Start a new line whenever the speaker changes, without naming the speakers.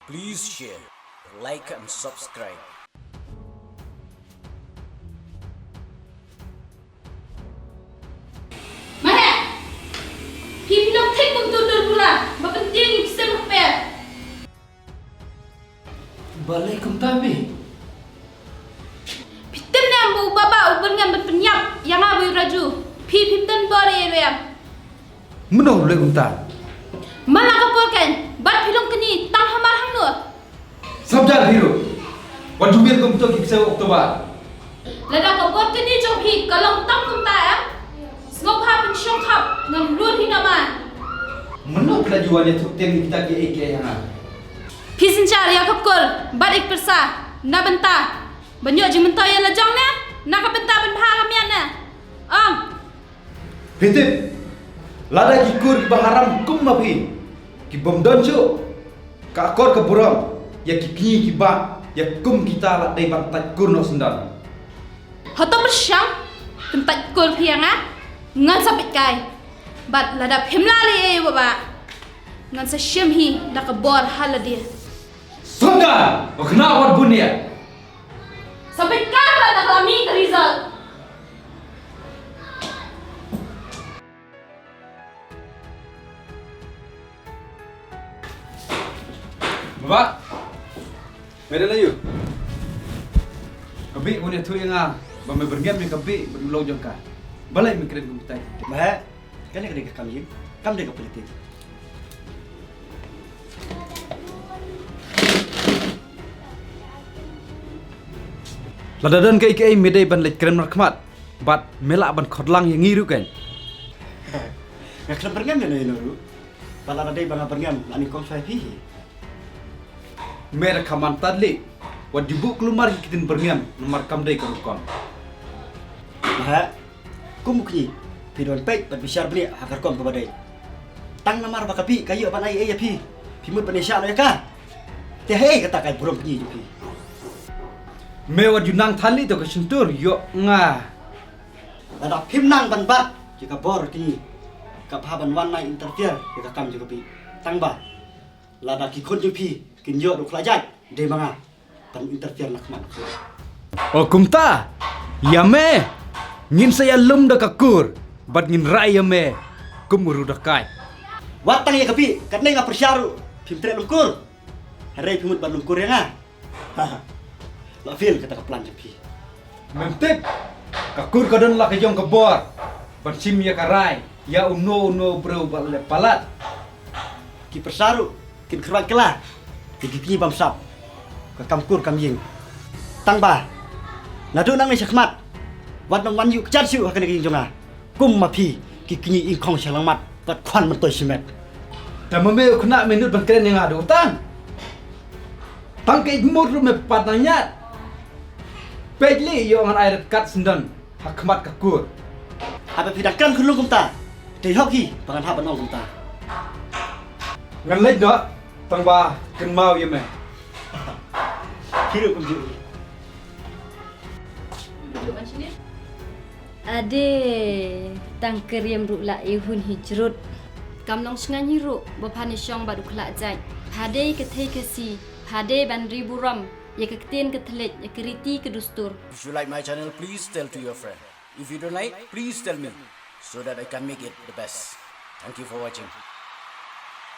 Please share, like and subscribe.
Mahek, Pipi nak take betul-betul pula. Berpenting kita berpel.
Balai kumtabi.
Pitem nam bu baba uban ngam berpenyap yang abu raju. Pipi ten bore yang.
Menau balai kumta.
Malah kapolkan. Bat pilong kini tang hamar hang nur.
Sabjar hero. Wajumir kumta kiksa Oktober.
Lada kapol kini jom hi kalong tang kumta ya. Ngop ha pen syong hap ngam lur hi nama.
Menau pelajuan yang tukten kita ke yang ana.
Pisin cari ya kapol. Bat ik persa. Na benta. Banyak je mentah yang lajang na. Na ka benta ben pha kamian na.
Pitip. Lada kikur ki baharam kum mapi. Ki bomdon chu. Ka akor ke buram. Ya ki kini ki ba. Ya kum kita la dai bantat kurno sendan.
Hoto bersyang. Tempat kul piang ah. Ngan sapit kai. Bat lada pimla le baba. Ngan sa syem hi da ka bor hala dia.
Sonda. Okna wat bunia.
Sampai kapan nak kami ke result?
Bapak. Meda layu. Kabi punya tu yang ah. Bame berngam ni kabi berulong jongka. Balai mikirin kumtai.
Bah, kan yang kedai kami, kami dekat politik.
Ladadan ke ikai medai ban lek krem rakmat. Bat melak ban khodlang yang ngiru kan.
Yang kelab berngam ya nuru. Pala ada bang berngam, ani kong saya fihi.
Mer kaman tadli. Wat dibu kelumar kitin berngam nomor kamdai kerukon.
Bah, kumukni. Pidon pek bat bisyar beli hakar kom kebadai. Tang namar bakapi kayu apa nai ya pi. Pimut Indonesia no ya ka. Teh hei kata kai burom pi pi.
Mewat junang thali to ke sentur yo nga.
Ada pim nang ban bat jika bor kini. Kaphaban wan nai interfere jika kam jika pi. Tang ba. Lada ki kon pi kin yo du khlajat de manga. Tan interfere nak mat.
Oh kumta. Yame. Ngin saya lum da kakur. Bat ngin rai yame. Kumuru da kai.
Watang ya kapi, katne nga persyaru. Pim tre lungkur. Harai pimut ban lungkur ya nga. La fil kata kaplan jepi.
Memtip. Kakur kadon la ke jong ke bor. Ban sim ya karai. Ya uno bro bal palat.
Ki persyaru, kin kerwan kelah. Ki pipi bam sap. Ka kamkur kam ying. Tang ba. Nadu nang ni sakmat. Wat nang wan yu kechat siu hakane ki jonga. Kum ma pi ki kini ing khong salang mat. Kat kwan man toy simet.
Dan memeu kena minut ban keren yang ada utang. Tang ke mur me patanya. Pegli yo ngan air kat sendan. Hakmat kakur.
Apa pidakkan kulung kumta. Dei hoki pangan ha banong kumta.
Ngan lej do. Tang ba ken mau ye me.
Hirup kum ju.
Ade tangker yang ruk ihun hijrut. Kamlong sengan hirup bapane syong badu kelak jai. Hade kethei kesi, hade ban ribu ram, ya kekten ketelet, ya keriti kedustur.
If you like my channel, please tell to your friend. If you don't like, please tell me so that I can make it the best. Thank you for watching.